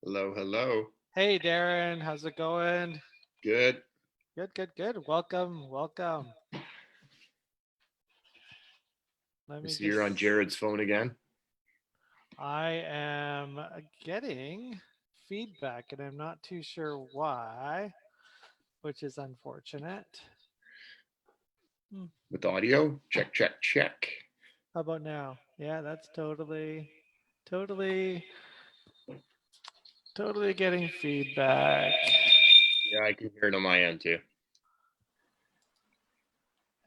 Hello, hello. Hey Darren, how's it going? Good. Good. Welcome. Let I me see you're on just. Jared's phone again. I am getting feedback and I'm not too sure why, which is unfortunate. Hmm. With audio. Check, check, check. How about now? Yeah, that's totally, totally getting feedback. Yeah, I can hear it on my end too.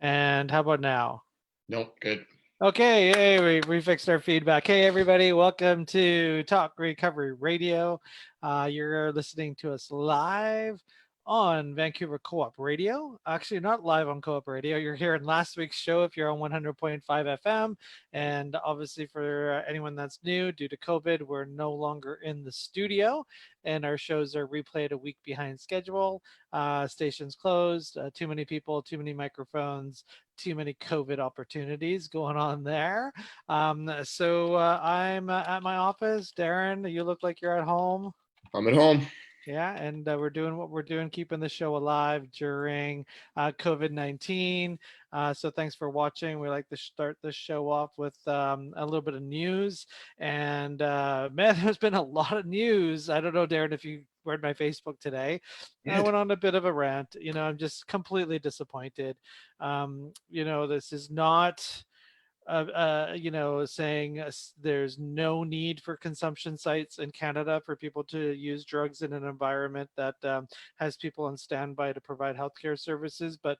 And how about now? Nope, good. Okay, hey, we fixed our feedback. Hey, everybody, welcome to Talk Recovery Radio. You're listening to us live on Vancouver Co-op Radio. Actually, not live on Co-op Radio. You're here in last week's show if you're on 100.5 FM. And obviously, for anyone that's new, due to COVID, we're no longer in the studio, and our shows are replayed a week behind schedule. Stations closed, too many people, too many microphones, too many COVID opportunities going on there. So I'm at my office. Darren, you look like you're at home. I'm at home. Yeah, and we're doing what we're doing, keeping the show alive during COVID-19. So thanks for watching. We like to start the show off with a little bit of news. And man, there's been a lot of news. I don't know, Darren, if you read my Facebook today. I Did. went on a bit of a rant. I'm just completely disappointed. This is not saying there's no need for consumption sites in Canada for people to use drugs in an environment that has people on standby to provide healthcare services. But,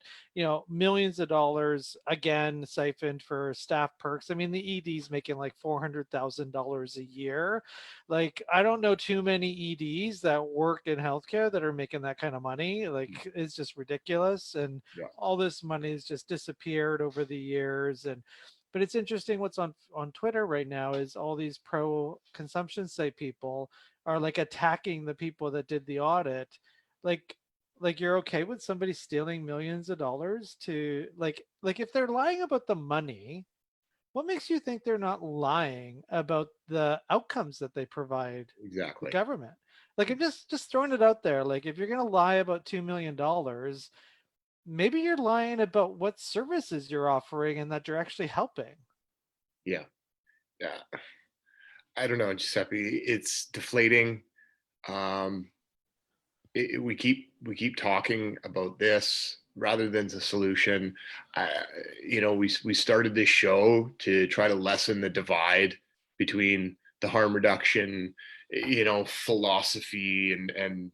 millions of dollars again siphoned for staff perks. I mean, the ED's making like $400,000 a year. Like, I don't know too many EDs that work in healthcare that are making that kind of money. Like, it's just ridiculous. And Yeah. all this money has just disappeared over the years. And but it's interesting what's on Twitter right now is all these pro consumption site people are like attacking the people that did the audit. Like like you're okay with somebody stealing millions of dollars to like if they're lying about the money, what makes you think they're not lying about the outcomes that they provide the Exactly. government? Like I'm just throwing it out there. Like if you're gonna lie about $2 million, maybe you're lying about what services you're offering and that you're actually helping. Yeah. Yeah. I don't know, Giuseppe. It's deflating. Um, we keep talking about this rather than the solution. Uh, we started this show to try to lessen the divide between the harm reduction, philosophy and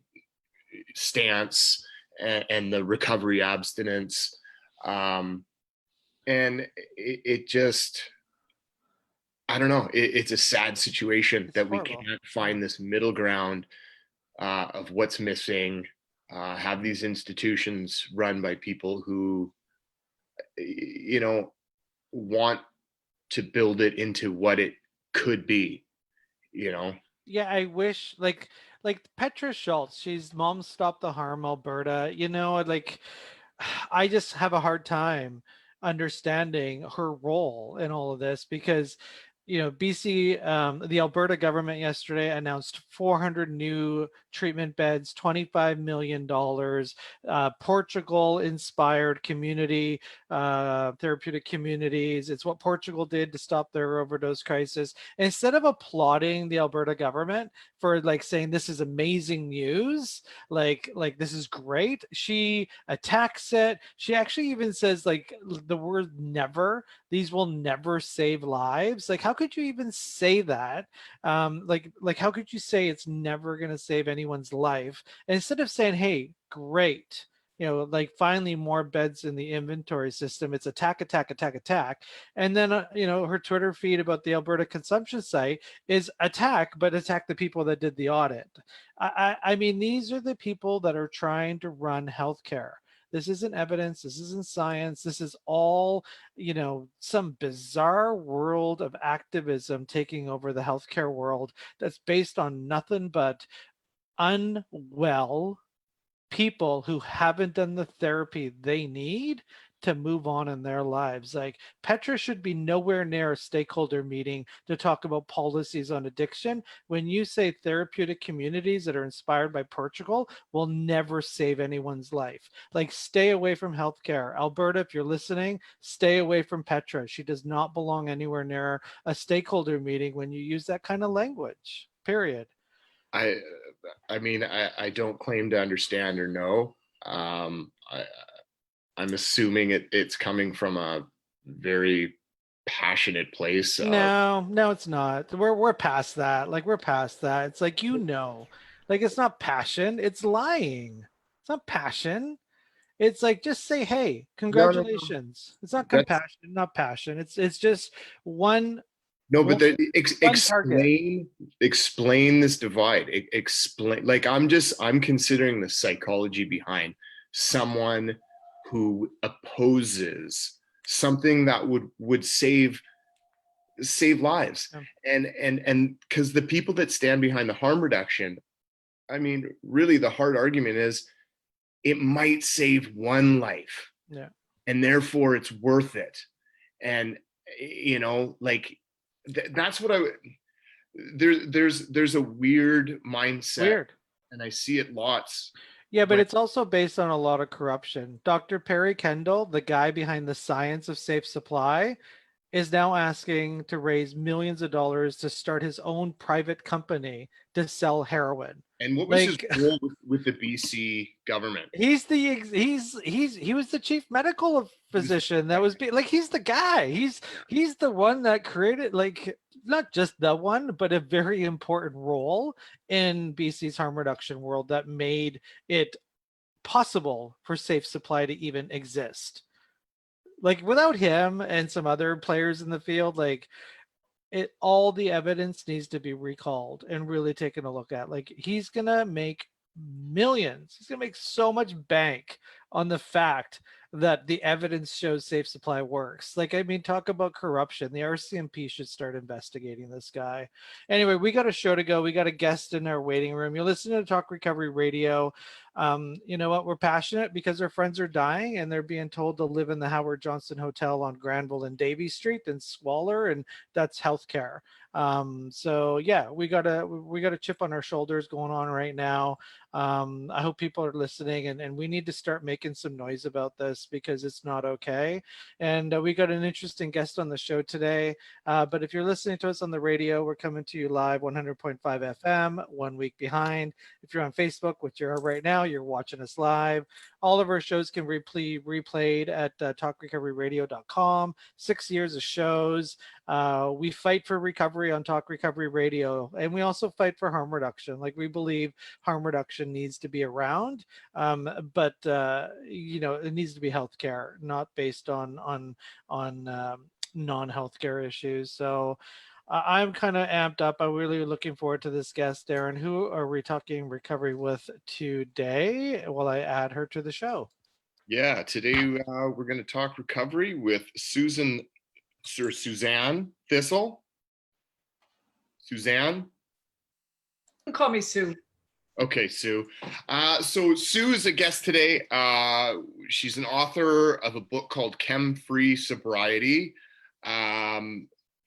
stance and the recovery abstinence. Um, and it just, I don't know, it's a sad situation It's that we horrible. can't Yeah. find this middle ground of what's missing. Have these institutions run by people who, you know, want to build it into what it could be, you know? Yeah, I wish like Petra Schultz, she's Mom Stop the Harm Alberta, like I just have a hard time understanding her role in all of this because BC, the Alberta government yesterday announced 400 new treatment beds, $25 million. Portugal inspired community, therapeutic communities. It's what Portugal did to stop their overdose crisis. Instead of applauding the Alberta government for like saying this is amazing news, like this is great, she attacks it. She actually even says like the word never, these will never save lives. Like how could you even say that? Like how could you say it's never going to save anyone's life instead of saying, hey, great, like finally more beds in the inventory system. It's attack, attack, attack, attack. And then her Twitter feed about the Alberta consumption site is attack, but attack the people that did the audit. I mean, these are the people that are trying to run healthcare. This isn't evidence. This isn't science. This is all, some bizarre world of activism taking over the healthcare world that's based on nothing but unwell people who haven't done the therapy they need to move on in their lives. Like Petra should be nowhere near a stakeholder meeting to talk about policies on addiction. When you say therapeutic communities that are inspired by Portugal will never save anyone's life. Like stay away from healthcare. Alberta, if you're listening, stay away from Petra. She does not belong anywhere near a stakeholder meeting when you use that kind of language. Period. I I mean, I don't claim to understand or know. I'm assuming it's coming from a very passionate place of No, no, it's not. We're past that. Like we're past that. It's like like it's not passion. It's lying. It's not passion. It's like just say, "Hey, no, no, no. congratulations." It's not That's compassion, not passion. It's just one no, but one, one target. explain this divide. Explain, like I'm considering the psychology behind someone who opposes something that would save lives. Um, And because the people that stand behind the harm reduction, I mean, really the hard argument is it might save one life yeah. and therefore it's worth it. And like that's what there's a weird mindset, Weird. and I see it lots Yeah, but when it's also based on a lot of corruption. Dr. Perry Kendall, the guy behind the science of safe supply, is now asking to raise millions of dollars to start his own private company to sell heroin. and what was his Like role with the BC government? he was the chief medical physician that was like he's the guy. He's the one that created like not just the one, but a very important role in BC's harm reduction world that made it possible for safe supply to even exist. Like without him and some other players in the field, like it all the evidence needs to be recalled and really taken a look at. Like he's gonna make millions. He's gonna make so much bank on the fact that the evidence shows safe supply works. Like, I mean, talk about corruption. The RCMP should start investigating this guy. Anyway, we got a show to go. We got a guest in our waiting room. You're listening to Talk Recovery Radio. You know what? We're passionate because our friends are dying and they're being told to live in the Howard Johnson Hotel on Granville and Davie Street and squalor, and that's healthcare. So yeah, we got a chip on our shoulders going on right now. I hope people are listening, and we need to start making some noise about this because it's not okay. And we got an interesting guest on the show today. But if you're listening to us on the radio, we're coming to you live 100.5 FM, 1 week behind. If you're on Facebook, which you are right now, you're watching us live. All of our shows can be replayed at talkrecoveryradio.com. 6 years of shows. We fight for recovery on Talk Recovery Radio, and we also fight for harm reduction. Like we believe harm reduction needs to be around, but it needs to be healthcare, not based on non-healthcare issues. So I'm kind of amped up. I'm really looking forward to this guest, Darren. Who are we talking recovery with today? While I add her to the show. Yeah, today we're going to talk recovery with Suzanne Thistle. Suzanne? Call me Sue. Okay, Sue. So Sue is a guest today. She's an author of a book called Chem-Free Sobriety.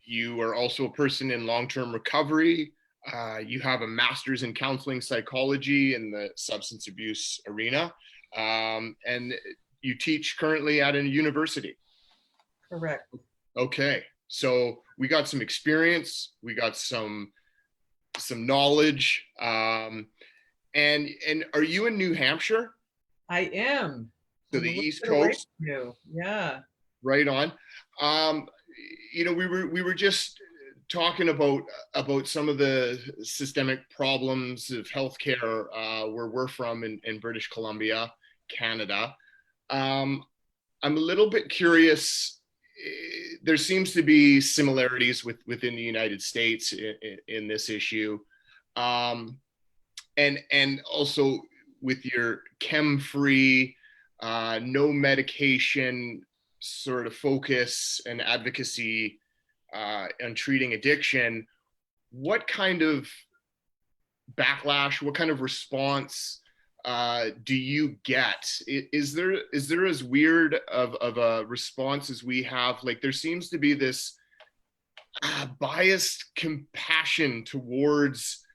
You are also a person in long-term recovery. You have a master's in counseling psychology in the substance abuse arena. And you teach currently at a university. Correct. Okay, so we got some experience, we got some knowledge. And are you in New Hampshire? I am. So the East Coast? Yeah. Right on. We were just talking about some of the systemic problems of healthcare where we're from in British Columbia, Canada. I'm a little bit curious. There seems to be similarities within the United States in this issue. And also with your chem-free, no medication sort of focus and advocacy on treating addiction, what kind of backlash, what kind of response do you get? Is there as weird of a response as we have? Like, there seems to be this biased compassion towards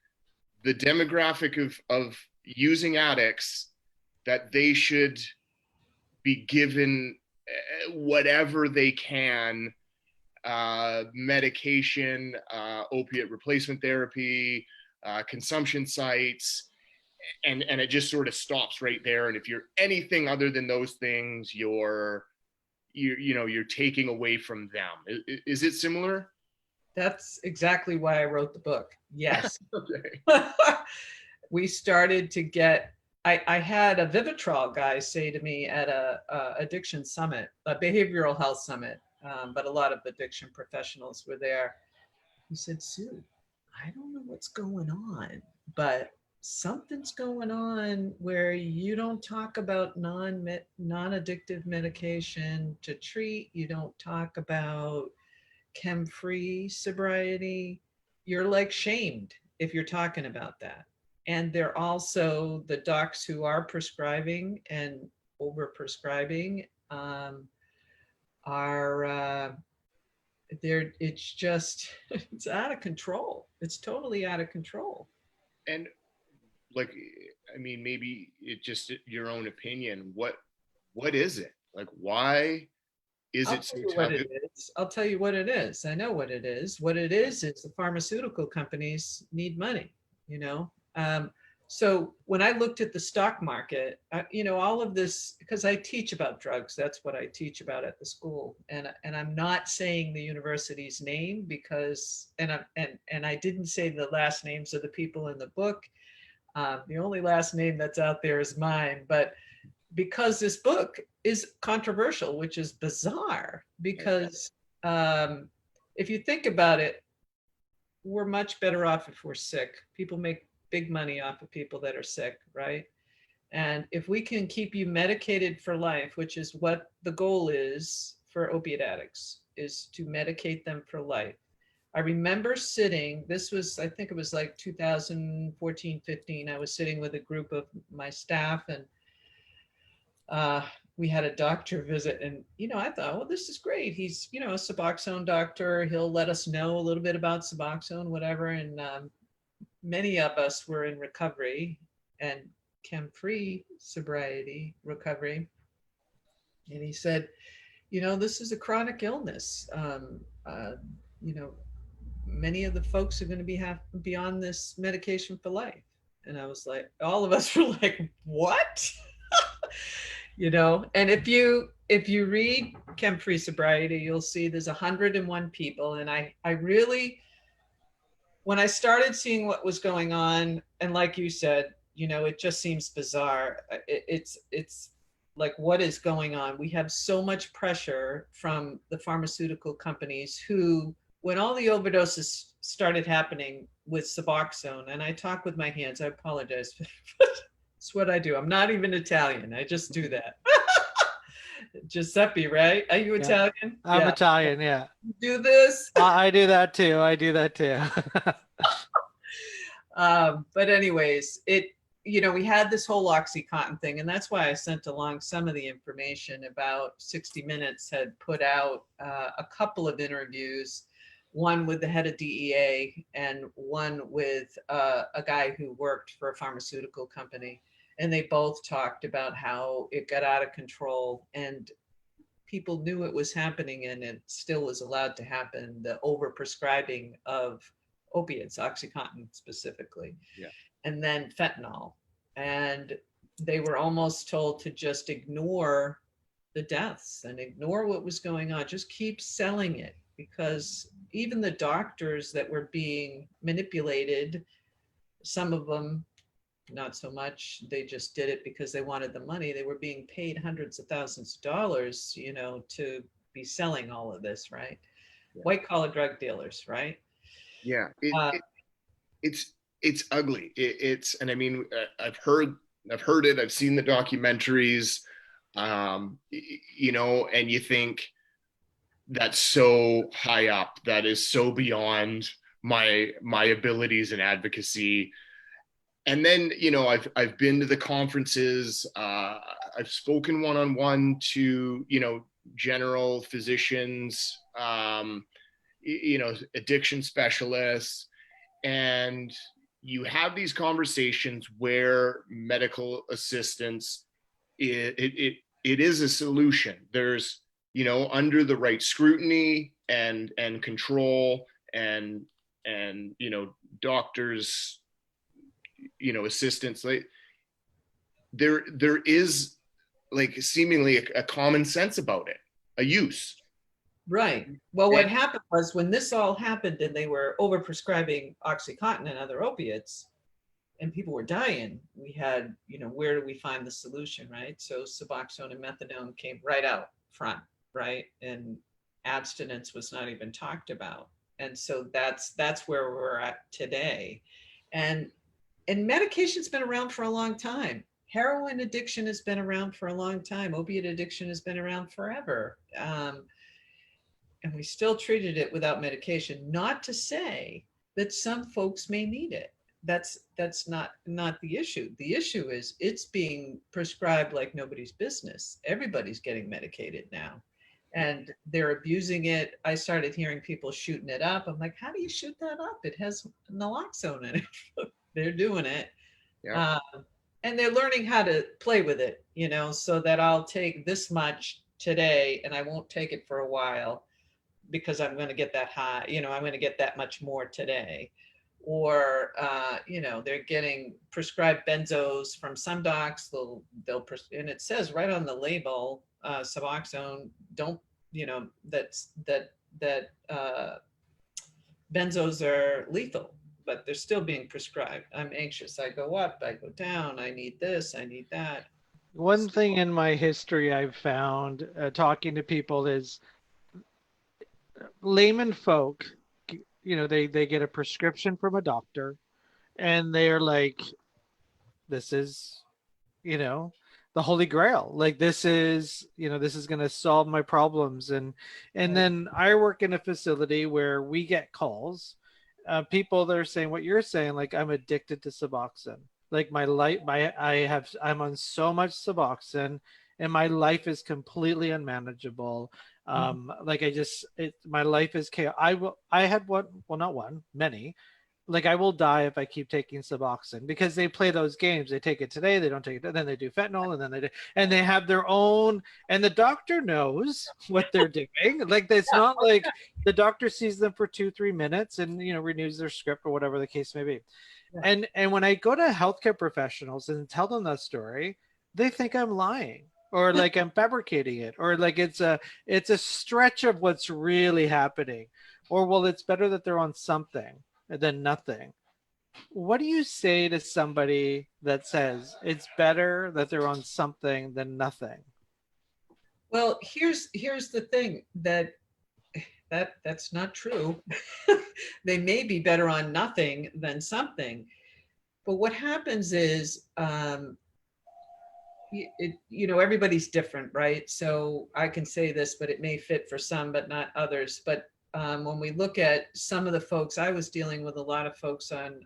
the demographic of using addicts, that they should be given whatever they can, medication, opiate replacement therapy, consumption sites, and it just sort of stops right there. And if you're anything other than those things, you're taking away from them. Is it similar? That's exactly why I wrote the book. Yes. Okay. We started to get, I had a Vivitrol guy say to me at a addiction summit, a behavioral health summit, but a lot of addiction professionals were there. He said, Sue, I don't know what's going on, but something's going on where you don't talk about non-addictive medication to treat. You don't talk about Chem-Free Sobriety. You're like shamed if you're talking about that. And they're also the docs who are prescribing and over prescribing are it's just, it's out of control. It's totally out of control. And like, I mean, maybe it's just your own opinion. What is it? Like, why is it so taboo? I'll tell you what it is. I know what it is. What it is the pharmaceutical companies need money, you know? So when I looked at the stock market, all of this, because I teach about drugs, that's what I teach about at the school. And I'm not saying the university's name because, and I didn't say the last names of the people in the book. The only last name that's out there is mine, but because this book is controversial, which is bizarre, because if you think about it, we're much better off if we're sick. People make big money off of people that are sick, right? And if we can keep you medicated for life, which is what the goal is for opiate addicts, is to medicate them for life. I remember sitting, this was, I think it was like 2014, 15. I was sitting with a group of my staff, and we had a doctor visit, and I thought, well, this is great. He's a Suboxone doctor. He'll let us know a little bit about Suboxone, whatever. And many of us were in recovery and Chem-Free Sobriety recovery. And he said, this is a chronic illness. Many of the folks are going to be on this medication for life. And I was like, all of us were like, what? And if you read Chem-Free Sobriety, you'll see there's 101 people. And I really, when I started seeing what was going on, and like you said, it just seems bizarre. It's like, what is going on? We have so much pressure from the pharmaceutical companies who, when all the overdoses started happening with Suboxone, and I talk with my hands, I apologize. It's what I do. I'm not even Italian. I just do that. Giuseppe, right? Are you Italian? I'm Italian, yeah. You do this? I do that too. But anyways, we had this whole OxyContin thing, and that's why I sent along some of the information. About 60 Minutes had put out a couple of interviews, one with the head of DEA and one with a guy who worked for a pharmaceutical company. And they both talked about how it got out of control and people knew it was happening, and it still was allowed to happen, the overprescribing of opiates, OxyContin specifically, and then fentanyl. And they were almost told to just ignore the deaths and ignore what was going on, just keep selling it, because even the doctors that were being manipulated, some of them not so much, they just did it because they wanted the money. They were being paid hundreds of thousands of dollars, to be selling all of this, right? White collar drug dealers, right? Yeah, it's ugly. And I mean, I've heard it. I've seen the documentaries, and you think that's so high up. That is so beyond my abilities in advocacy. and then, I've been to the conferences. I've spoken one-on-one to, general physicians, addiction specialists, and you have these conversations where medical assistance, it is a solution. There's, under the right scrutiny and control, and doctors, assistants, like there is like seemingly a common sense about it, a use. Right. Well, what happened was when this all happened and they were overprescribing OxyContin and other opiates and people were dying, we had, where do we find the solution, right? So Suboxone and methadone came right out front, right? And abstinence was not even talked about. And so that's where we're at today. And medication's been around for a long time. Heroin addiction has been around for a long time. Opiate addiction has been around forever. And we still treated it without medication. Not to say that some folks may need it. That's not the issue. The issue is it's being prescribed like nobody's business. Everybody's getting medicated now, and they're abusing it. I started hearing people shooting it up. I'm like, how do you shoot that up? It has naloxone in it. They're doing it. Yeah. And they're learning how to play with it, so that I'll take this much today and I won't take it for a while because I'm going to get that high, I'm going to get that much more today. Or, they're getting prescribed benzos from some docs. And it says right on the label, Suboxone, don't, that benzos are lethal, but they're still being prescribed. I'm anxious. I go up, I go down. I need this, I need that. One thing in my history I've found talking to people is layman folk, they get a prescription from a doctor and they're like, this is, the holy grail. Like this is going to solve my problems. And then I work in a facility where we get calls, people that are saying what you're saying, like, I'm addicted to Suboxone. Like I'm on so much Suboxone and my life is completely unmanageable. Like my life is chaos. I had one, well, not one, many. Like I will die if I keep taking Suboxone because they play those games. They take it today, they don't take it, then they do fentanyl, and then they have their own, and the doctor knows what they're doing. Like it's not like the doctor sees them for 2-3 minutes and renews their script or whatever the case may be. Yeah. And when I go to healthcare professionals and tell them that story, they think I'm lying or like I'm fabricating it, or like it's a stretch of what's really happening, or well, it's better that they're on something than nothing. What do you say to somebody that says it's better that they're on something than nothing? Well, here's the thing that's not true. They may be better on nothing than something, but what happens is everybody's different, right? So I can say this, but it may fit for some but not others. But when we look at some of the folks, I was dealing with a lot of folks on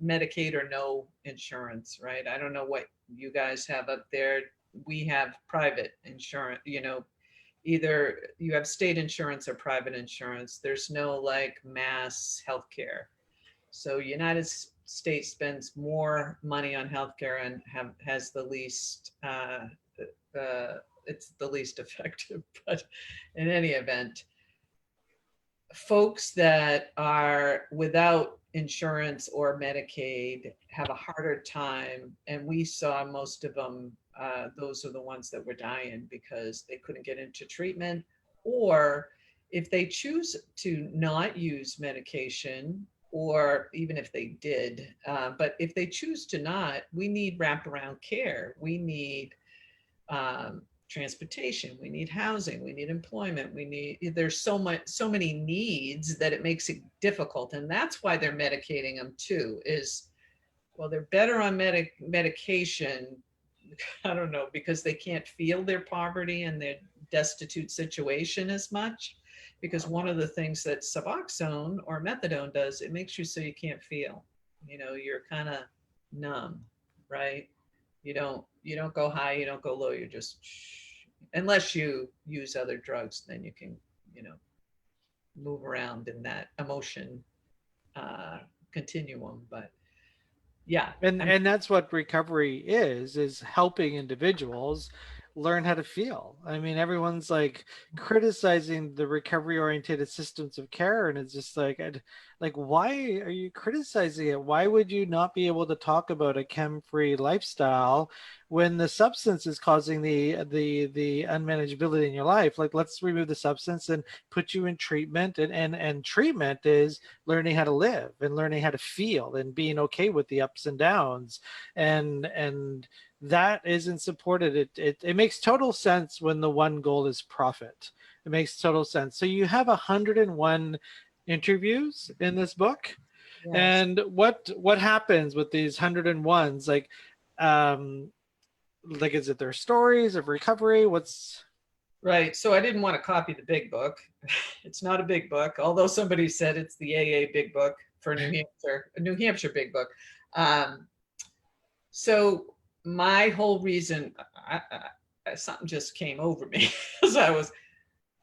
Medicaid or no insurance, right? I don't know what you guys have up there. We have private insurance, either you have state insurance or private insurance. There's no like mass healthcare. So United States spends more money on healthcare and has the least, it's the least effective, but in any event, folks that are without insurance or Medicaid have a harder time. And we saw most of them, those are the ones that were dying because they couldn't get into treatment, or if they choose to not use medication, or even if they did, but if they choose to not, we need wraparound care. We need transportation, we need housing, we need employment, there's so many needs that it makes it difficult. And that's why they're medicating them too, is, well, they're better on medication, I don't know, because they can't feel their poverty and their destitute situation as much. Because one of the things that Suboxone or methadone does, it makes you so you can't feel, you're kind of numb, right? You don't go high, you don't go low, you're just, unless you use other drugs, then you can, you know, move around in that emotion uh, continuum. But yeah, And that's what recovery is helping individuals learn how to feel. I mean, everyone's like criticizing the recovery oriented systems of care, and it's just like like, why are you criticizing it? Why would you not be able to talk about a chem-free lifestyle when the substance is causing the unmanageability in your life? Like, let's remove the substance and put you in treatment, and treatment is learning how to live and learning how to feel and being okay with the ups and downs, and that isn't supported. It makes total sense when the one goal is profit. It makes total sense. So you have 101 interviews in this book. yes. And what happens with these 101s? Um like, is it their stories of recovery? What's Right. So I didn't want to copy the big book. It's not a big book, although somebody said it's the AA big book for New Hampshire, a New Hampshire big book. Um, so my whole reason, something just came over me as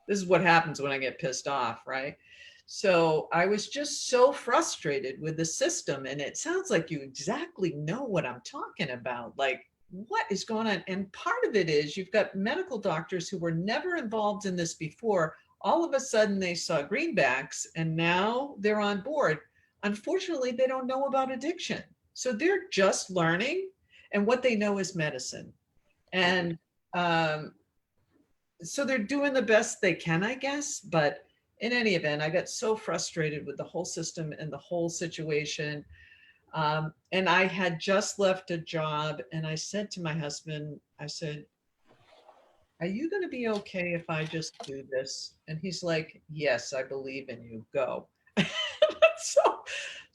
this is what happens when I get pissed off, right? So I was just so frustrated with the system. And it sounds like you exactly know what I'm talking about. Like, what is going on? And part of it is you've got medical doctors who were never involved in this before. All of a sudden, they saw greenbacks and now they're on board. Unfortunately, they don't know about addiction. So they're just learning, and what they know is medicine. And um, so they're doing the best they can, I guess. But in any event, I got so frustrated with the whole system and the whole situation. And I had just left a job, and I said to my husband, I said, "Are you going to be okay if I just do this?" And he's like, "Yes, I believe in you. Go." so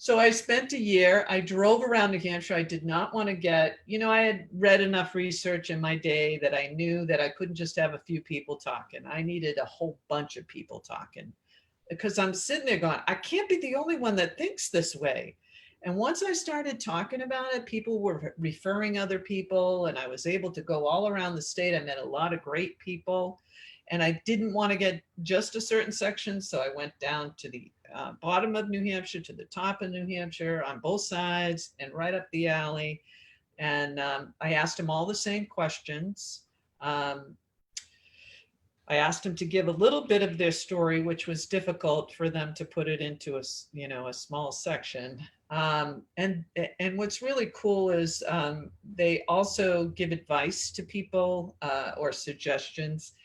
so I spent a year. I drove around New Hampshire. I did not want to get, I had read enough research in my day that I knew that I couldn't just have a few people talking. I needed a whole bunch of people talking, because I'm sitting there going, I can't be the only one that thinks this way. And once I started talking about it, people were referring other people, and I was able to go all around the state. I met a lot of great people, and I didn't want to get just a certain section. So I went down to the bottom of New Hampshire, to the top of New Hampshire, on both sides, and right up the alley. And I asked them all the same questions. Um, I asked them to give a little bit of their story, which was difficult for them to put it into a small section. And what's really cool is they also give advice to people, or suggestions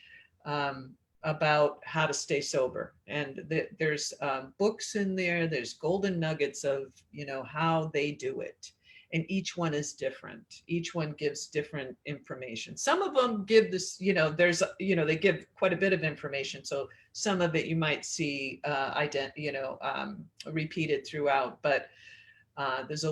about how to stay sober. And there's books in there. There's golden nuggets of how they do it. And each one is different. Each one gives different information. Some of them give this, they give quite a bit of information. So some of it you might see repeated throughout, but there's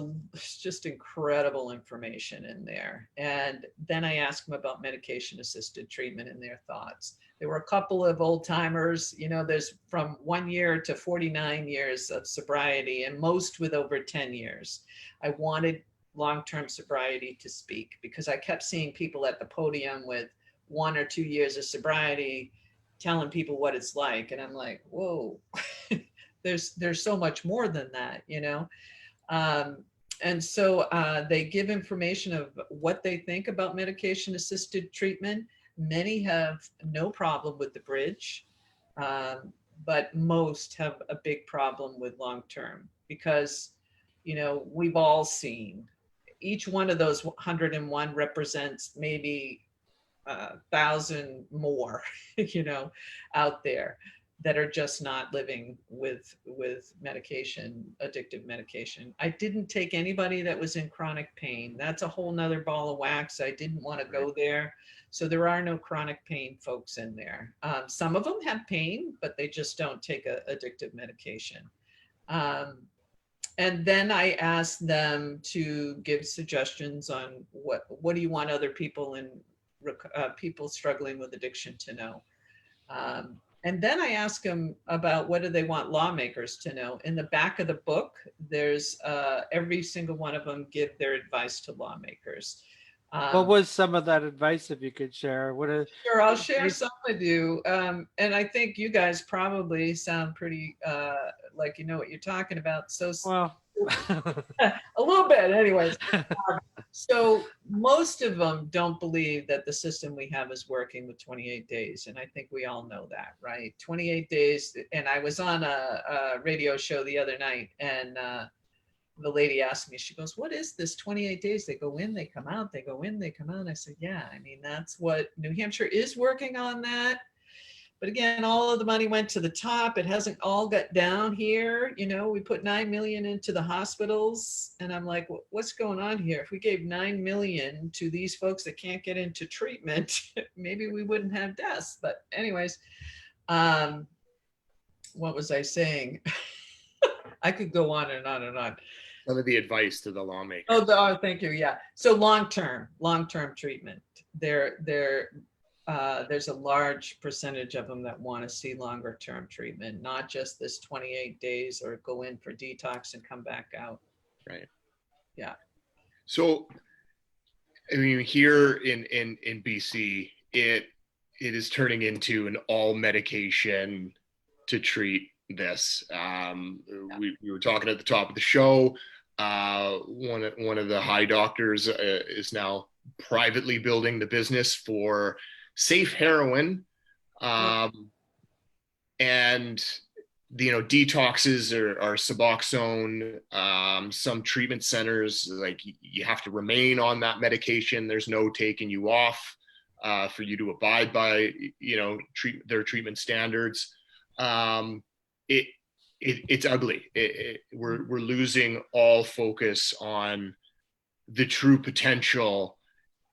just incredible information in there. And then I asked them about medication assisted treatment and their thoughts. There were a couple of old timers, there's from 1 year to 49 years of sobriety, and most with over 10 years. I wanted long-term sobriety to speak, because I kept seeing people at the podium with 1 or 2 years of sobriety telling people what it's like. And I'm like, whoa, there's so much more than that, And so they give information of what they think about medication assisted treatment. Many have no problem with the bridge, but most have a big problem with long term, because, we've all seen each one of those 101 represents maybe 1,000 more, out there that are just not living with medication, addictive medication. I didn't take anybody that was in chronic pain. That's a whole nother ball of wax. I didn't want to go there. So there are no chronic pain folks in there. Some of them have pain, but they just don't take addictive medication. And then I asked them to give suggestions on what do you want other people people struggling with addiction to know. And then I ask them about what do they want lawmakers to know. In the back of the book, there's every single one of them give their advice to lawmakers. What was some of that advice, if you could share? Sure, I'll share some with you. And I think you guys probably sound pretty like you know what you're talking about. So Well, a little bit, anyways. So most of them don't believe that the system we have is working with 28 days. And I think we all know that, right? 28 days. And I was on a radio show the other night, and the lady asked me, she goes, what is this 28 days? They go in, they come out, they go in, they come out. I said, yeah, I mean, that's what New Hampshire is working on that. But again, all of the money went to the top. It hasn't all got down here. You know, we put 9 million into the hospitals. And I'm like, what's going on here? If we gave 9 million to these folks that can't get into treatment, maybe we wouldn't have deaths. But anyways, what was I saying? I could go on and on and on. Some of the advice to the lawmakers. Oh, thank you. Yeah. So long-term treatment. There's a large percentage of them that want to see longer term treatment, not just this 28 days or go in for detox and come back out. Right. Yeah. So, I mean, here in BC, it is turning into an all medication to treat this. We were talking at the top of the show. One of the high doctors is now privately building the business for safe heroin, and detoxes are Suboxone. Some treatment centers, like, you have to remain on that medication. There's no taking you off for you to abide by their treatment standards. It's ugly. We're losing all focus on the true potential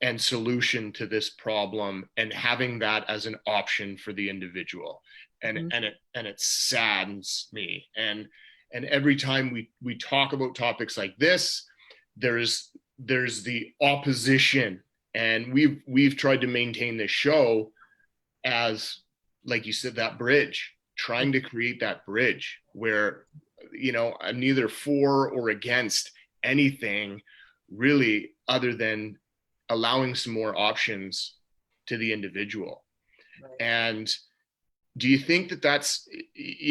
and solution to this problem, and having that as an option for the individual. And it saddens me. And every time we talk about topics like this, there's the opposition. And we've tried to maintain this show as, like you said, that bridge, trying to create that bridge where, I'm neither for or against anything really, other than allowing some more options to the individual. Right. And do you think that that's,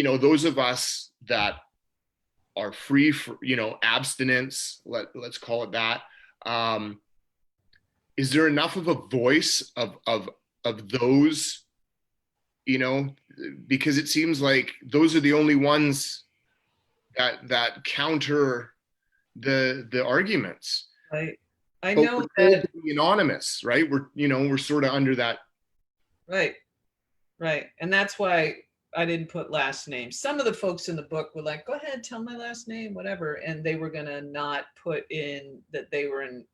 those of us that are free for, abstinence, let's call it that, is there enough of a voice of those, because it seems like those are the only ones that counter the arguments. Right. I know that anonymous, right? We're sort of under that. Right. And that's why I didn't put last names. Some of the folks in the book were like, go ahead, tell my last name, whatever. And they were going to not put in that they were in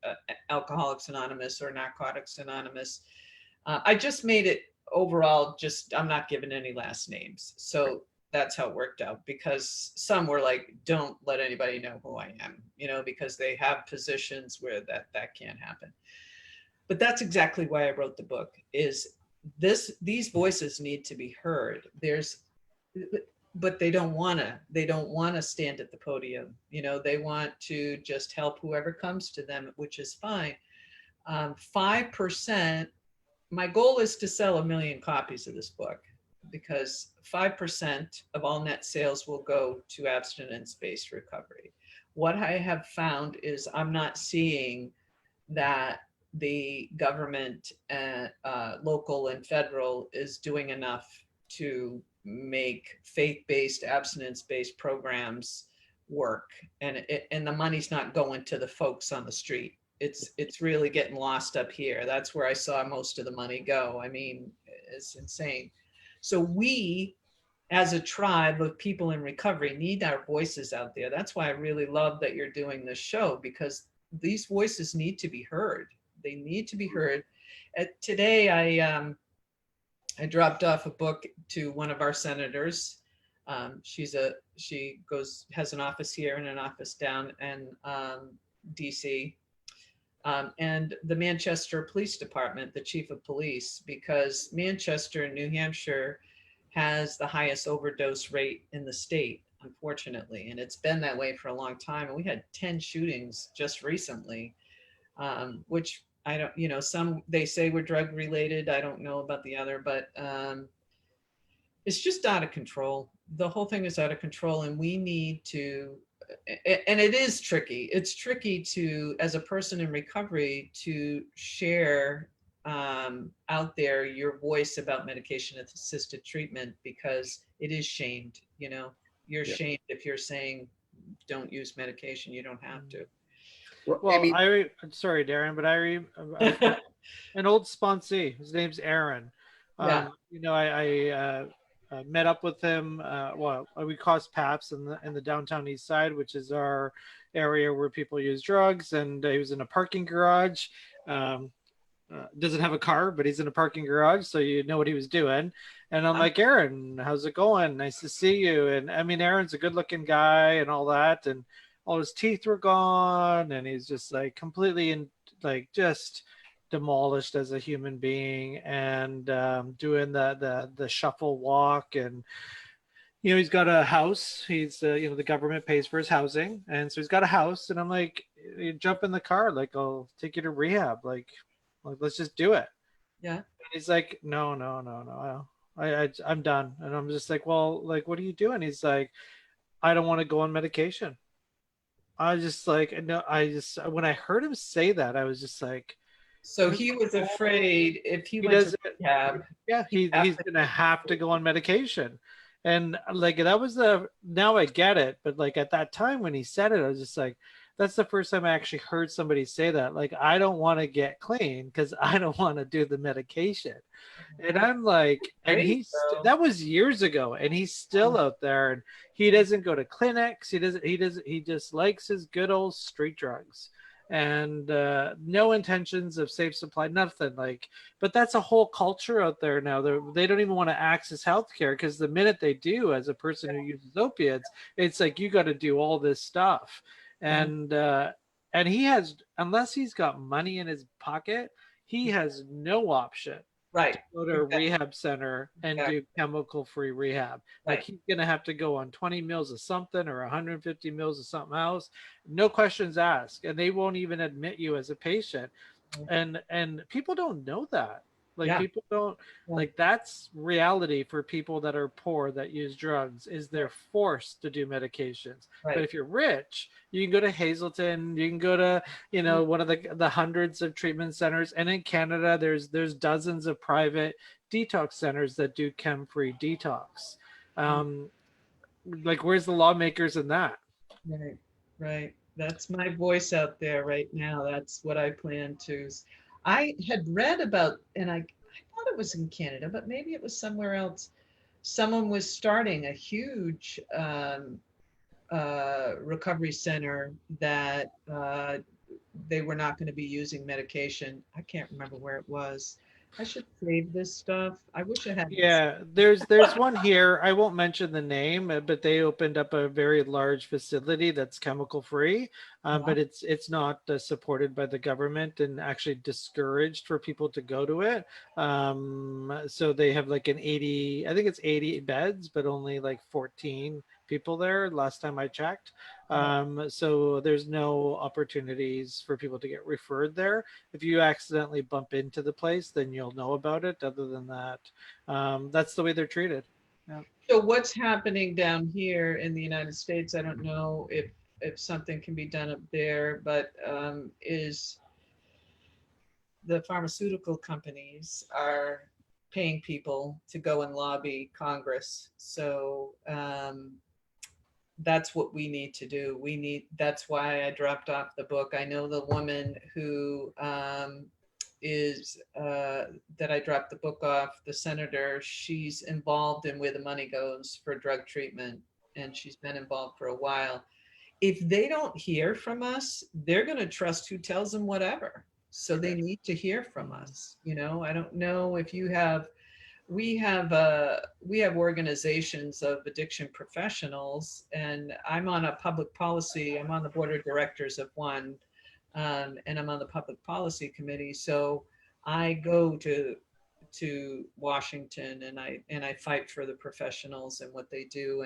Alcoholics Anonymous or Narcotics Anonymous. I just made it overall, I'm not giving any last names. So that's how it worked out, because some were like, don't let anybody know who I am, because they have positions where that can't happen. But that's exactly why I wrote the book, is these voices need to be heard. But they don't want to stand at the podium. They want to just help whoever comes to them, which is fine. 5%, my goal is to sell 1 million copies of this book, because 5% of all net sales will go to abstinence-based recovery. What I have found is I'm not seeing that the government, local and federal, is doing enough to make faith-based, abstinence-based programs work. And the money's not going to the folks on the street. It's really getting lost up here. That's where I saw most of the money go. I mean, it's insane. So we, as a tribe of people in recovery, need our voices out there. That's why I really love that you're doing this show, because these voices need to be heard. They need to be heard. Today, I dropped off a book to one of our senators. She has an office here and an office down in DC. And the Manchester Police Department, the chief of police, because Manchester, New Hampshire, has the highest overdose rate in the state, unfortunately. And it's been that way for a long time. And we had 10 shootings just recently, which I don't, some they say were drug related. I don't know about the other, but it's just out of control. The whole thing is out of control, and we need to, and it is tricky. It's tricky to, as a person in recovery, to share out there your voice about medication assisted treatment, because it is shamed. You're Yeah. shamed if you're saying don't use medication. You don't have to. Well, Amy, I'm sorry, Darren, but an old sponsee. His name's Aaron. Yeah. I met up with him. We crossed paths in the downtown east side, which is our area where people use drugs. And he was in a parking garage. Doesn't have a car, but he's in a parking garage, so you know what he was doing. And I'm like, Aaron, how's it going? Nice to see you. And I mean, Aaron's a good-looking guy and all that, and all his teeth were gone, and he's just like completely just demolished as a human being, and doing the shuffle walk. And he's got a house. He's the government pays for his housing, and so he's got a house. And I'm like, you jump in the car, like I'll take you to rehab, like let's just do it. Yeah. And he's like, no, I'm done. And I'm just like, well, like, what are you doing? He's like, I don't want to go on medication. I was just like, no, when I heard him say that, I was just like, so he was afraid if he went to rehab, he's gonna have to go on medication. And like, that was now I get it, but like at that time when he said it, I was just like, that's the first time I actually heard somebody say that. Like, I don't want to get clean because I don't want to do the medication. And I'm like, and that was years ago, and he's still out there, and he doesn't go to clinics. He just likes his good old street drugs, and no intentions of safe supply, nothing. Like, but that's a whole culture out there now. They don't even want to access healthcare, because the minute they do, as a person who uses opiates, it's like, you got to do all this stuff. And he has, unless he's got money in his pocket, he has no option to go to a rehab center and do chemical-free rehab. Like, he's going to have to go on 20 mils of something or 150 mils of something else. No questions asked. And they won't even admit you as a patient. And people don't know that. Like, people don't, like, that's reality for people that are poor that use drugs, is they're forced to do medications. But if you're rich, you can go to Hazelton, you can go to, one of the hundreds of treatment centers. And in Canada, there's dozens of private detox centers that do chem-free detox. Like, where's the lawmakers in that? Right. That's my voice out there right now. That's what I plan to. I had read about, and I thought it was in Canada, but maybe it was somewhere else. Someone was starting a huge recovery center that they were not going to be using medication. I can't remember where it was. I should save this stuff. I wish I had. Yeah, there's one here. I won't mention the name, but they opened up a very large facility that's chemical free, but it's not supported by the government, and actually discouraged for people to go to it. So they have like I think it's 80 beds, but only like 14 people there last time I checked. So there's no opportunities for people to get referred there. If you accidentally bump into the place, then you'll know about it. Other than that, that's the way they're treated. Yeah. So what's happening down here in the United States, I don't know if something can be done up there, but is the pharmaceutical companies are paying people to go and lobby Congress. So that's what we need to do. That's why I dropped off the book. I know the woman who that I dropped the book off, the senator, she's involved in where the money goes for drug treatment, and she's been involved for a while. If they don't hear from us, they're going to trust who tells them whatever. So they need to hear from us. I don't know if you have. We have organizations of addiction professionals, and I'm on a public policy. I'm on the board of directors of one, and I'm on the public policy committee. So I go to to Washington, and I fight for the professionals and what they do.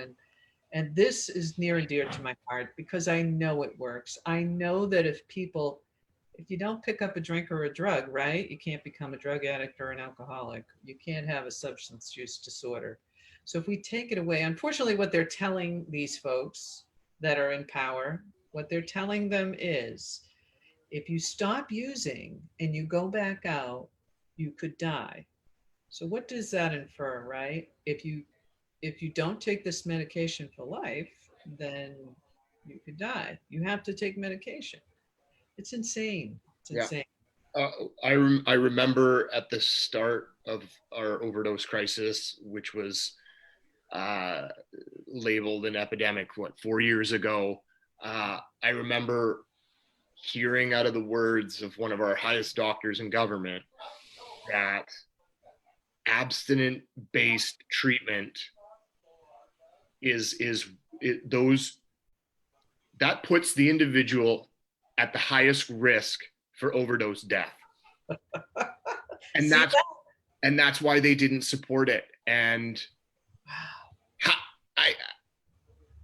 And this is near and dear to my heart because I know it works. I know that if you don't pick up a drink or a drug, right, you can't become a drug addict or an alcoholic. You can't have a substance use disorder. So if we take it away, unfortunately, what they're telling these folks that are in power, what they're telling them is, if you stop using and you go back out, you could die. So what does that infer, right? If you don't take this medication for life, then you could die. You have to take medication. It's insane. It's Yeah. insane. I remember at the start of our overdose crisis, which was labeled an epidemic, 4 years ago. I remember hearing out of the words of one of our highest doctors in government that abstinent-based treatment that puts the individual at the highest risk for overdose death. And that's why they didn't support it. And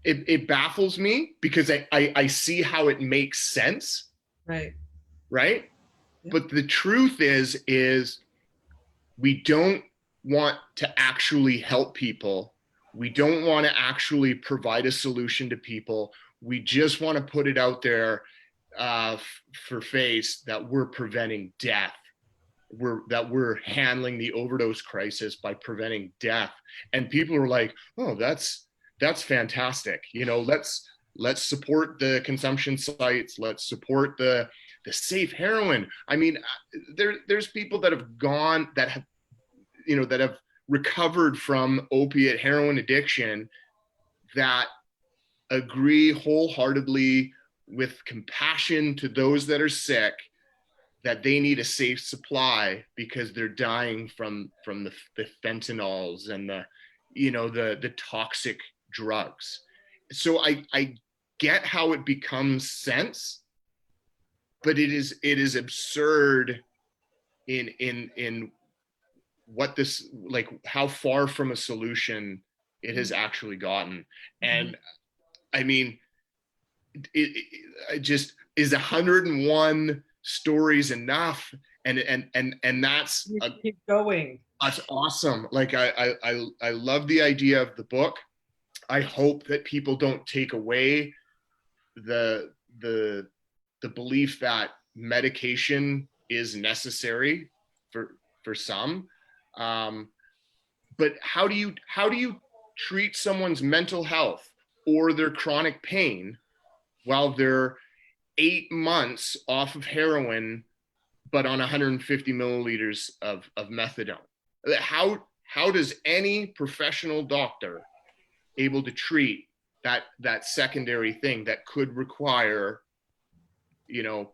it baffles me because I see how it makes sense. Right. Right. Yeah. But the truth is we don't want to actually help people. We don't want to actually provide a solution to people. We just want to put it out there for face that we're preventing death. That we're handling the overdose crisis by preventing death. And people are like, oh, that's fantastic. Let's support the consumption sites. Let's support the safe heroin. I mean, there's people that have recovered from opiate heroin addiction that agree wholeheartedly with compassion to those that are sick that they need a safe supply because they're dying from the fentanyls and the toxic drugs. So I get how it becomes sense, but it is absurd in what this, like, how far from a solution it has actually gotten. And I mean, it just is 101 stories enough, and that's keep going. That's awesome. Like I love the idea of the book. I hope that people don't take away the belief that medication is necessary for some. But how do you treat someone's mental health or their chronic pain while they're 8 months off of heroin, but on 150 milliliters of methadone? How does any professional doctor able to treat that secondary thing that could require,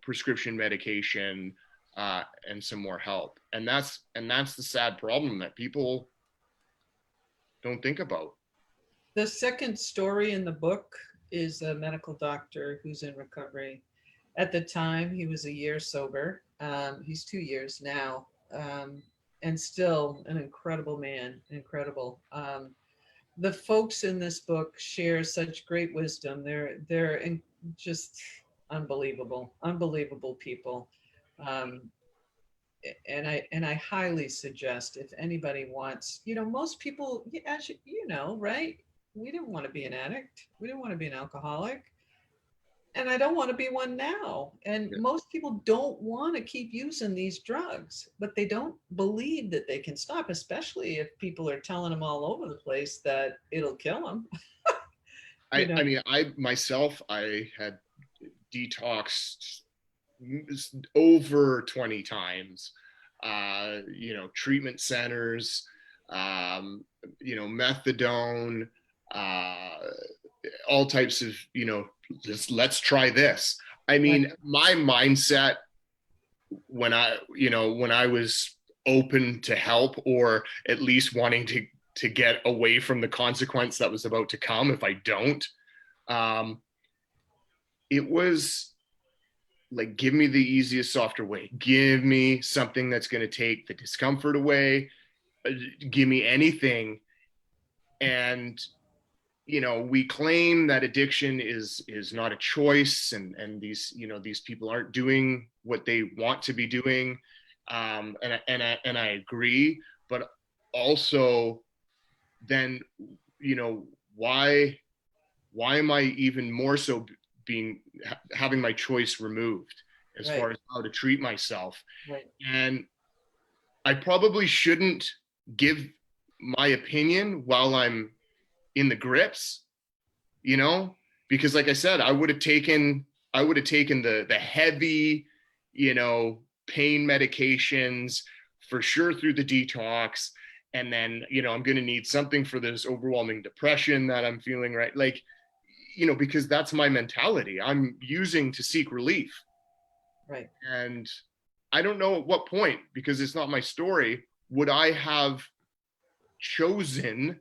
prescription medication and some more help? And that's the sad problem that people don't think about. The second story in the book is a medical doctor who's in recovery. At the time, he was a year sober. He's 2 years now, and still an incredible man, incredible. The folks in this book share such great wisdom. They're just unbelievable people. And I highly suggest, if anybody wants, most people, as right? We didn't want to be an addict. We didn't want to be an alcoholic. And I don't want to be one now. And most people don't want to keep using these drugs, but they don't believe that they can stop, especially if people are telling them all over the place that it'll kill them. I mean, I had detoxed over 20 times, treatment centers, methadone, all types of, let's try this. I mean, my mindset when I was open to help, or at least wanting to get away from the consequence that was about to come if I don't, it was like, give me the easiest, softer way. Give me something that's going to take the discomfort away. give me anything. And we claim that addiction is not a choice, and these people aren't doing what they want to be doing, and I agree. But also, then why am I even more so having my choice removed as Right. far as how to treat myself? Right. And I probably shouldn't give my opinion while I'm in the grips, because like I said, I would have taken the heavy, pain medications for sure through the detox. And then, I'm going to need something for this overwhelming depression that I'm feeling, right? Like, because that's my mentality. I'm using to seek relief. Right. And I don't know at what point, because it's not my story, would I have chosen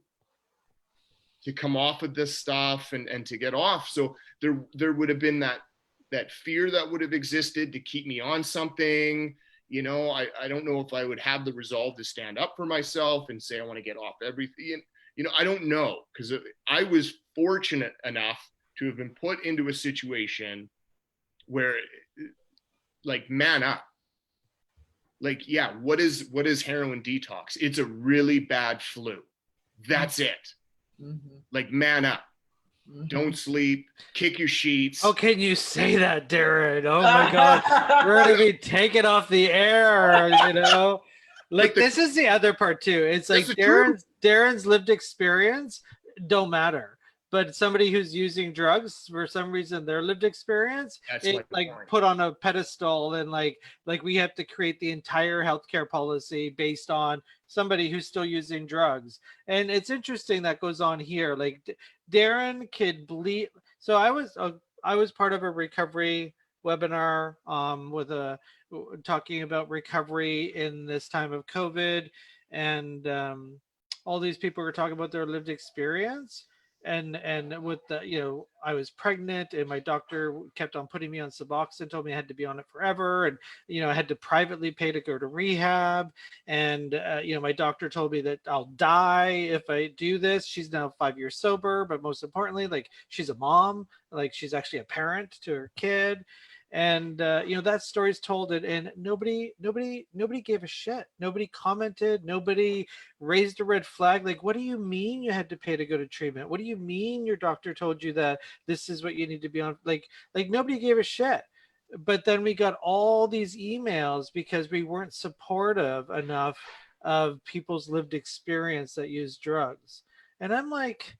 to come off of this stuff and to get off. So there would have been that fear that would have existed to keep me on something. I don't know if I would have the resolve to stand up for myself and say I want to get off everything. I don't know, because I was fortunate enough to have been put into a situation where, like, man up. Like, yeah, what is heroin detox? It's a really bad flu. That's it. Mm-hmm. Like, man up. Mm-hmm. Don't sleep, kick your sheets. How can you say that, Darren? Oh my God, we're gonna be taken off the air. Like, this is the other part too. It's like Darren's lived experience don't matter, but somebody who's using drugs, for some reason, their lived experience is like put on a pedestal, and like we have to create the entire healthcare policy based on somebody who's still using drugs. And it's interesting that goes on here. Like, Darren could bleed. So I was part of a recovery webinar talking about recovery in this time of COVID, and all these people were talking about their lived experience. And with the, I was pregnant, and my doctor kept on putting me on Suboxone, told me I had to be on it forever, and I had to privately pay to go to rehab. And my doctor told me that I'll die if I do this. She's now 5 years sober, but most importantly, like, she's a mom, like, she's actually a parent to her kid. And that story's told it, and nobody gave a shit. Nobody commented. Nobody raised a red flag. Like, what do you mean you had to pay to go to treatment? What do you mean your doctor told you that this is what you need to be on? Like nobody gave a shit. But then we got all these emails because we weren't supportive enough of people's lived experience that use drugs. And I'm like,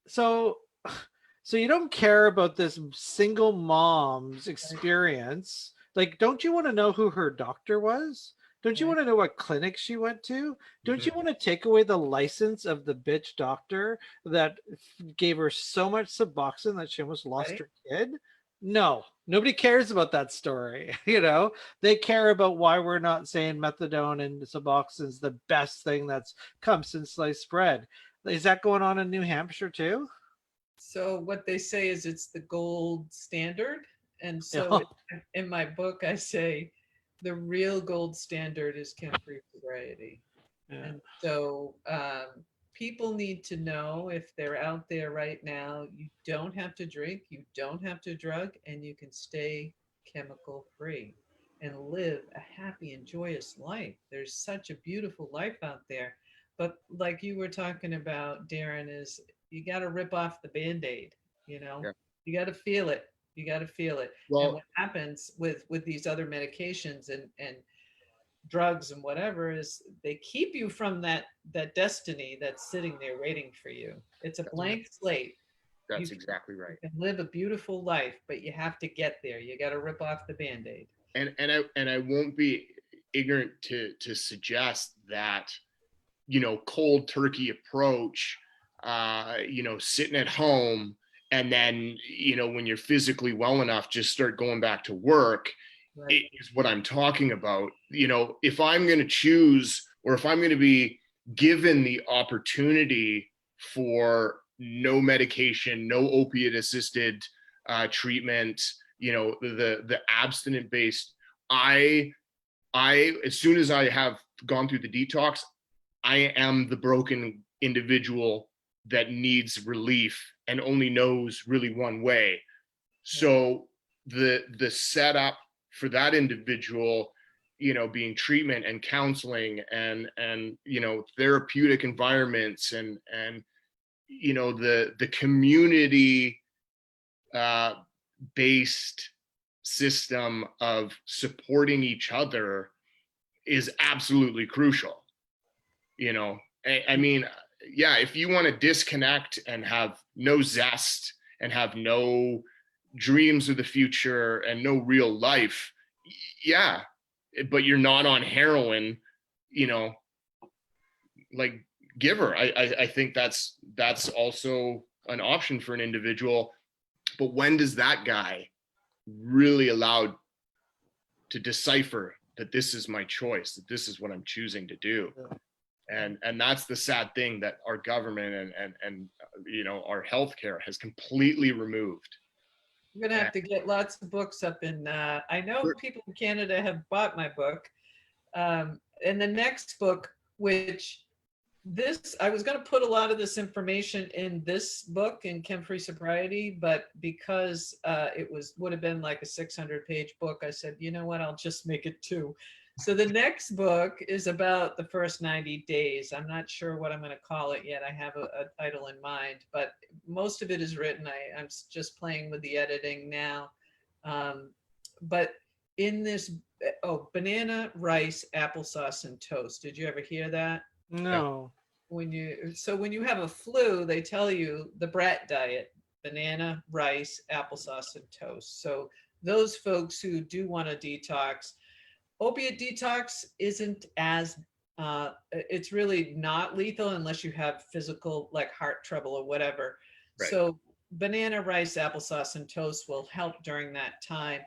so you don't care about this single mom's experience. Like, don't you want to know who her doctor was? Don't you want to know what clinic she went to? Don't you want to take away the license of the bitch doctor that gave her so much Suboxone that she almost lost her kid? No, nobody cares about that story. They care about why we're not saying methadone and Suboxone is the best thing that's come since sliced bread. Is that going on in New Hampshire too? So what they say is it's the gold standard. And so in my book, I say the real gold standard is Chem-Free Sobriety. Yeah. And so people need to know, if they're out there right now, you don't have to drink, you don't have to drug, and you can stay chemical free and live a happy and joyous life. There's such a beautiful life out there. But like you were talking about, Darren, is you got to rip off the Band-Aid, you got to feel it. You got to feel it. Well, and what happens with these other medications and drugs and whatever is they keep you from that destiny that's sitting there waiting for you. It's a blank slate. That's exactly right. You can live a beautiful life, but you have to get there. You got to rip off the Band-Aid. And I won't be ignorant to suggest that, cold turkey approach, sitting at home, and then, when you're physically well enough, just start going back to work. Right. Is what I'm talking about. If I'm going to choose, or if I'm going to be given the opportunity for no medication, no opiate assisted treatment, the abstinent based, I as soon as I have gone through the detox, I am the broken individual that needs relief and only knows really one way. So the setup for that individual, being treatment and counseling and therapeutic environments and the community based system of supporting each other is absolutely crucial. I mean, yeah, if you want to disconnect and have no zest and have no dreams of the future and no real life, yeah, but you're not on heroin, like, give her. I think that's also an option for an individual. But when does that guy really allowed to decipher that this is my choice, that this is what I'm choosing to do? And that's the sad thing that our government and our healthcare has completely removed. We're gonna have to get lots of books up in. I know people in Canada have bought my book, and the next book, which I was going to put a lot of this information in this book in Chem-Free Sobriety, but because it would have been like a 600-page book, I said, you know what, I'll just make it 2. So the next book is about the first 90 days. I'm not sure what I'm going to call it yet. I have a title in mind, but most of it is written. I'm just playing with the editing now. But in this, banana, rice, applesauce, and toast. Did you ever hear that? No. When you have a flu, they tell you the brat diet: banana, rice, applesauce, and toast. So those folks who do want to detox, opiate detox isn't as it's really not lethal unless you have physical, like heart trouble or whatever. Right. So banana, rice, applesauce, and toast will help during that time.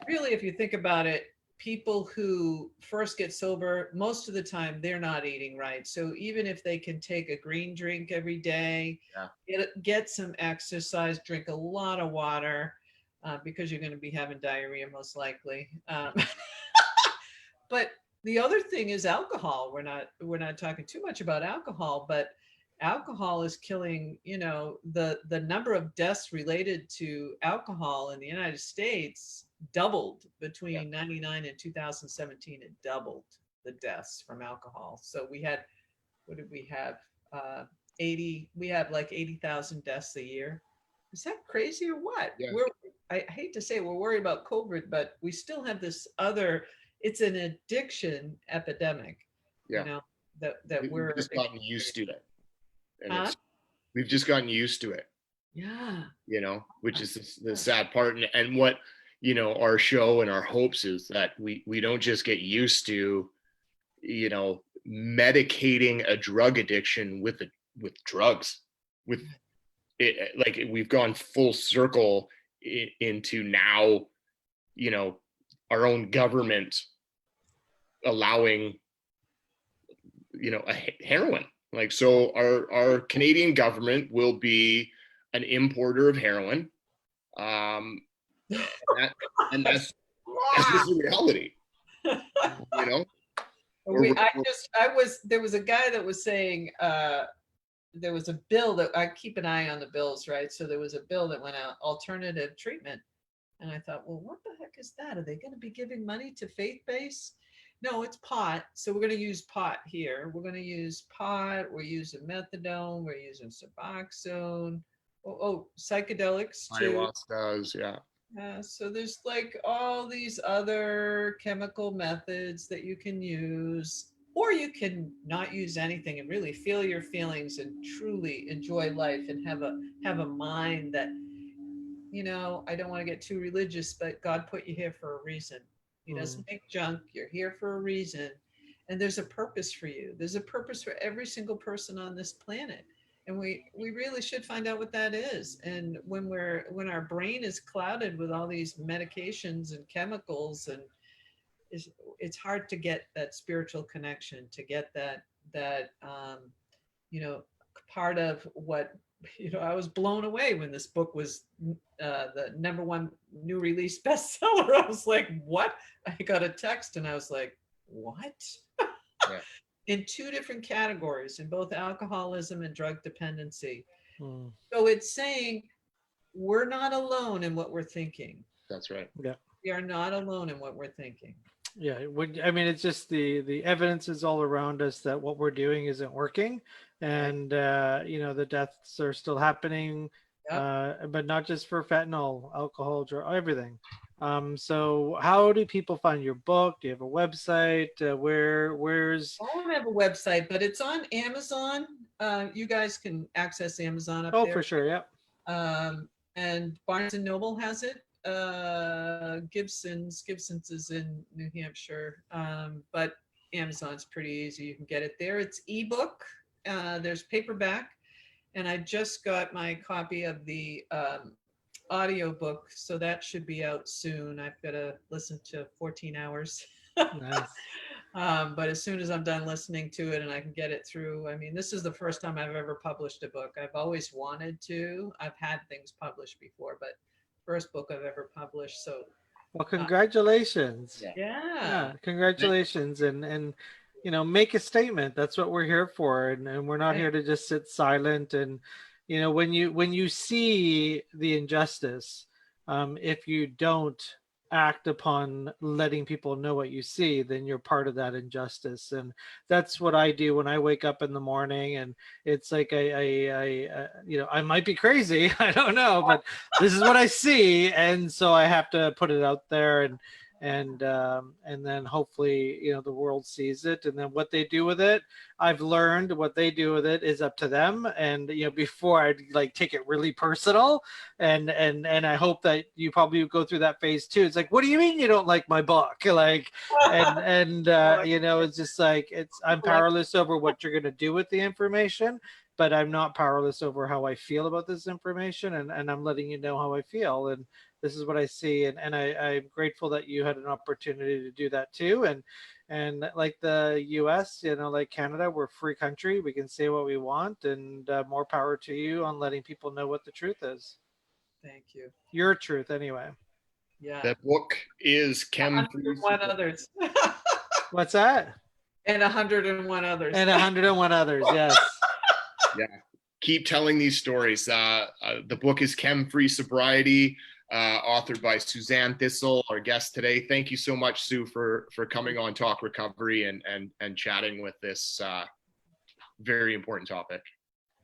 Really, if you think about it, people who first get sober, most of the time they're not eating right. So even if they can take a green drink every day, get some exercise, drink a lot of water, because you're going to be having diarrhea most likely. But the other thing is alcohol. We're not talking too much about alcohol, but alcohol is killing, the number of deaths related to alcohol in the United States doubled between 99 and 2017. It doubled the deaths from alcohol. So we had, what did we have? We have like 80,000 deaths a year. Is that crazy or what? Yeah. I hate to say we're worried about COVID, but we still have this other, it's an addiction epidemic, that we're just gotten used to it. And we've just gotten used to it. Yeah. Which is the sad part. And what, our show and our hopes is that we don't just get used to, medicating a drug addiction with drugs, with it. Like, we've gone full circle into now, our own government allowing, a heroin. Like, so our Canadian government will be an importer of heroin. And that's just the reality, There was a guy that was saying, there was a bill that I keep an eye on the bills, right? So there was a bill that went out, alternative treatment. And I thought, well, what the heck is that? Are they going to be giving money to faith-based? No, it's pot. So we're going to use pot here. We're going to use pot. We're using methadone. We're using Suboxone. Psychedelics too. Ayahuasca, yeah. So there's like all these other chemical methods that you can use, or you can not use anything and really feel your feelings and truly enjoy life and have a mind that, I don't want to get too religious, but God put you here for a reason. He doesn't make junk. You're here for a reason. And there's a purpose for you. There's a purpose for every single person on this planet. And we really should find out what that is. And when our brain is clouded with all these medications and chemicals, and it's hard to get that spiritual connection, to get that part of what, I was blown away when this book was the #1 new release bestseller. I was like, what? I got a text and I was like, what? Yeah. in two different categories, in both alcoholism and drug dependency. Mm. So it's saying we're not alone in what we're thinking. That's right. Yeah. We are not alone in what we're thinking. Yeah, I mean, it's just the evidence is all around us that what we're doing isn't working, and you know, the deaths are still happening, Yep. but not just for fentanyl, alcohol, drug, everything. So how do people find your book? Do you have a website? Where's? I don't have a website, but it's on Amazon. You guys can access Amazon up Oh, there. for sure, yeah. And Barnes and Noble has it. Gibson's is in New Hampshire, but Amazon's pretty easy. You can get it there. It's ebook. There's paperback, and I just got my copy of the audio book, so that should be out soon. I've got to listen to 14 hours. Nice. But as soon as I'm done listening to it and I can get it through, I mean, this is the first time I've ever published a book. I've always wanted to. I've had things published before, but first book I've ever published. So, Well, congratulations. yeah. Congratulations, and you know, make a statement. That's what we're here for, and we're not Right. here to just sit silent. And you know, when you see the injustice, if you don't act upon letting people know what you see, then you're part of that injustice. And that's what I do when I wake up in the morning. And it's like I you know, I might be crazy, I don't know, but this is what I see, and so I have to put it out there, and then hopefully, you know, the world sees it, and then what they do with it, I've learned what they do with it is up to them. And you know, before I'd like take it really personal, and I hope that you probably go through that phase too. It's like, what do you mean you don't like my book? Like, and you know, it's just like, I'm powerless over what you're gonna do with the information, but I'm not powerless over how I feel about this information, and I'm letting you know how I feel, and this is what I see. And I'm grateful that you had an opportunity to do that too. And like the US, you know, like Canada, we're a free country. We can say what we want, and more power to you on letting people know what the truth is. Thank you. Your truth, anyway. Yeah. That book is Chem-Free 101 others. What's that? And 101 others. And 101 others, yes. Yeah. Keep telling these stories. The book is Chem-Free Sobriety, authored by Suzanne Thistle, our guest today. Thank you so much, Sue, for coming on Talk Recovery and chatting with this very important topic.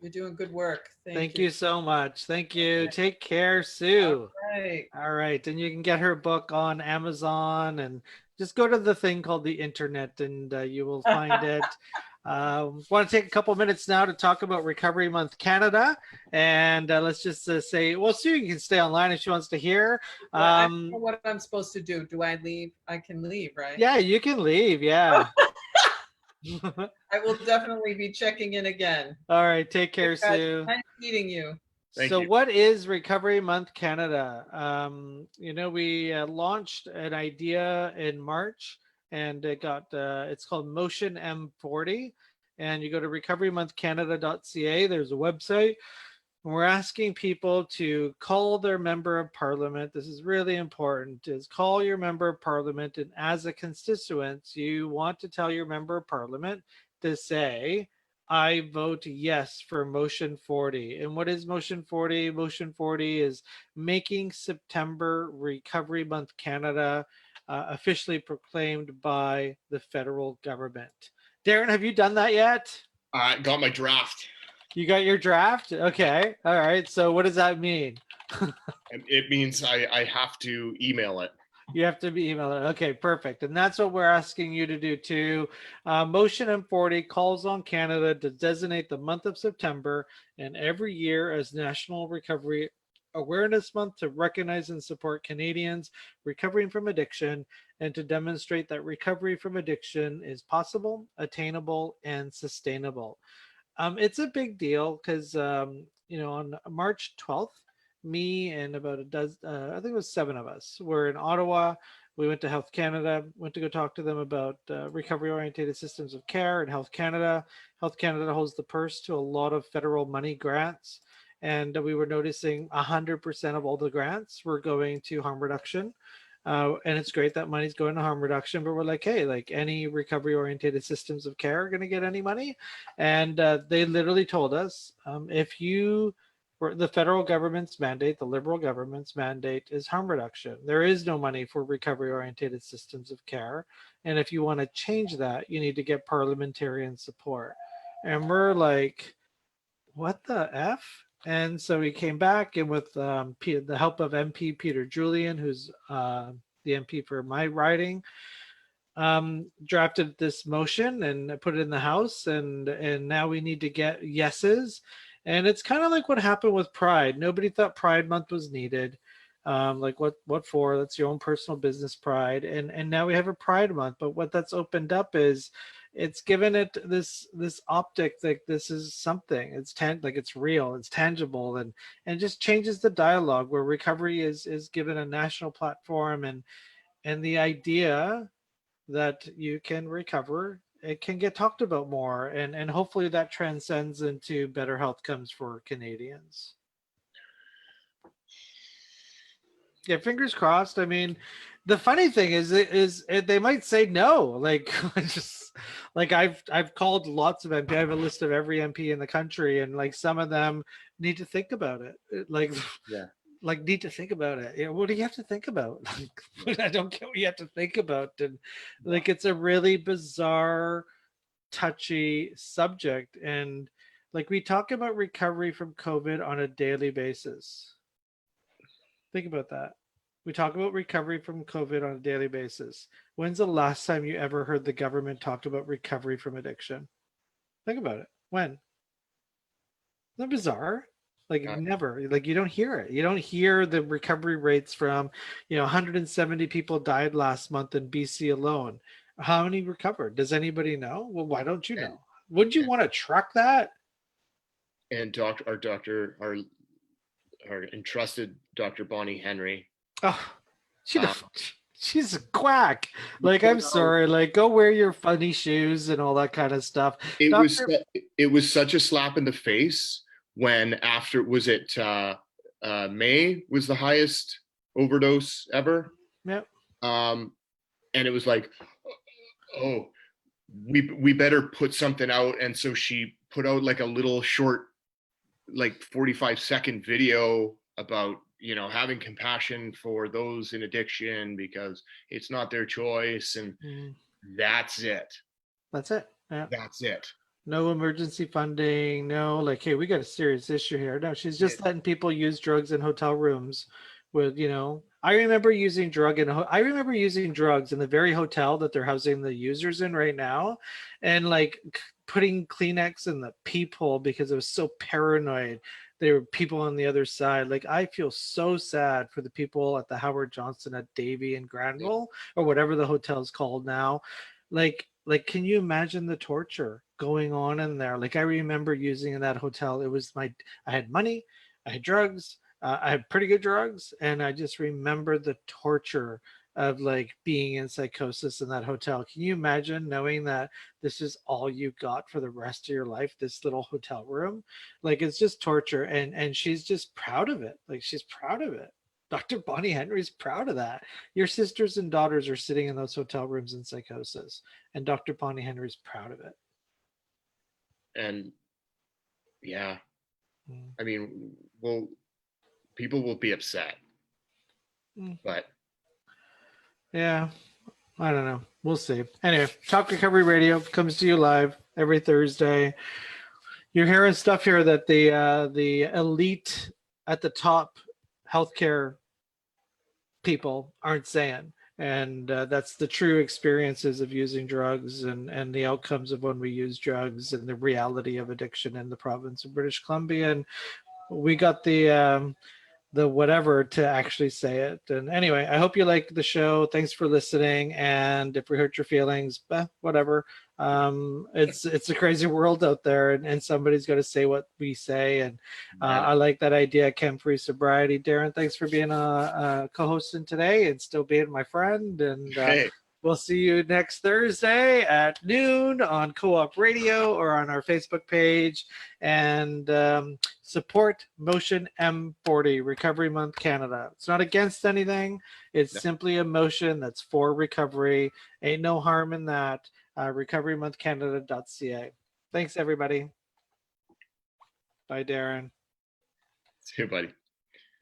You're doing good work. Thank you so much. Thank you. Take care, Sue. Right. All right. And you can get her book on Amazon, and just go to the thing called the internet, and you will find it. Want to take a couple minutes now to talk about Recovery Month Canada, and let's just say, well, Sue, you can stay online if she wants to hear. I don't know what I'm supposed to do. Do I leave? I can leave, right? Yeah, you can leave. Yeah. I will definitely be checking in again. All right. Take care, Guys, Sue. nice meeting you. Thank So you. what is Recovery Month Canada? You know, we launched an idea in March, and it got, it's called Motion M40. And you go to recoverymonthcanada.ca. There's a website. And we're asking people to call their member of parliament. This is really important, is call your member of parliament. And as a constituent, you want to tell your member of parliament to say, I vote yes for Motion 40. And what is Motion 40? Motion 40 is making September Recovery Month Canada officially proclaimed by the federal government. Darren, have you done that yet? I got my draft. You got your draft? Okay. All right. So what does that mean? It means I have to email it. You have to be emailing. Okay, perfect. And that's what we're asking you to do too. Motion M40 calls on Canada to designate the month of September and every year as National Recovery Awareness Month to recognize and support Canadians recovering from addiction, and to demonstrate that recovery from addiction is possible, attainable, and sustainable. It's a big deal because, you know, on March 12th, me and about a dozen, I think it was 7 of us, were in Ottawa. We went to Health Canada, went to go talk to them about recovery-oriented systems of care in Health Canada. Health Canada holds the purse to a lot of federal money grants. And we were noticing 100% of all the grants were going to harm reduction. And it's great that money's going to harm reduction, but we're like, hey, like any recovery oriented systems of care are going to get any money. And they literally told us, if you the federal government's mandate, the liberal government's mandate is harm reduction. There is no money for recovery oriented systems of care. And if you want to change that, you need to get parliamentarian support. And we're like, what the F? And so we came back, and with the help of MP Peter Julian, who's the MP for my riding, drafted this motion and put it in the House, and now we need to get yeses. And it's kind of like what happened with Pride. Nobody thought Pride Month was needed. Like what for? That's your own personal business, Pride. And now we have a Pride Month. But what that's opened up is it's given it this optic that this is something. It's like it's real, it's tangible, and just changes the dialogue where recovery is given a national platform, and the idea that you can recover, it can get talked about more, and hopefully that transcends into better health comes for Canadians. Yeah, fingers crossed. I mean, the funny thing is they might say no. Like just like I've called lots of MP. I have a list of every MP in the country, and like some of them need to think about it. Like Yeah. Like need to think about it. You know, what do you have to think about? Like, I don't get what you have to think about. And like it's a really bizarre, touchy subject. And like we talk about recovery from COVID on a daily basis. Think about that. We talk about recovery from COVID on a daily basis. When's the last time you ever heard the government talk about recovery from addiction? Think about it. When? Isn't that bizarre? Like never. Like you don't hear it. You don't hear the recovery rates from, 170 people died last month in BC alone. How many recovered? Does anybody know? Well, why don't you know? Would you want to track that? And our entrusted Dr. Bonnie Henry. Oh, she's a quack. Like, I'm sorry. Like, go wear your funny shoes and all that kind of stuff. It was such a slap in the face when was it May was the highest overdose ever. Yep. And it was like, oh, we better put something out. And so she put out like a little short, like 45-second video about having compassion for those in addiction because it's not their choice, and that's it. Yeah, that's it. No emergency funding, no like, hey, we got a serious issue here. No, she's just letting people use drugs in hotel rooms with I remember using drugs in the very hotel that they're housing the users in right now, and like putting Kleenex in the peephole because I was so paranoid there were people on the other side. Like, I feel so sad for the people at the Howard Johnson at Davie and Granville, or whatever the hotel's called now. Like, can you imagine the torture going on in there? Like, I remember using in that hotel. It was I had money, I had drugs, I had pretty good drugs, and I just remember the torture of like being in psychosis in that hotel. Can you imagine knowing that this is all you got for the rest of your life, this little hotel room? Like, it's just torture, and she's just proud of it. Like, she's proud of it. Dr. Bonnie Henry's proud of that. Your sisters and daughters are sitting in those hotel rooms in psychosis, and Dr. Bonnie Henry's proud of it. And yeah, I mean, well, people will be upset, but yeah, I don't know. We'll see. Anyway, Talk Recovery Radio comes to you live every Thursday. You're hearing stuff here that the elite at the top healthcare people aren't saying. And that's the true experiences of using drugs and the outcomes of when we use drugs and the reality of addiction in the province of British Columbia. And we got the whatever to actually say it. And anyway, I hope you like the show. Thanks for listening. And if we hurt your feelings, whatever. It's a crazy world out there, and somebody's got to say what we say. And I like that idea, Chem-Free Sobriety. Darren, thanks for being a co-hosting today and still being my friend. And hey, We'll see you next Thursday at noon on Co-op Radio or on our Facebook page. And support Motion M40, Recovery Month Canada. It's not against anything. It's simply a motion that's for recovery. Ain't no harm in that. recoverymonthcanada.ca. Thanks, everybody. Bye, Darren. See you, buddy.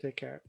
Take care.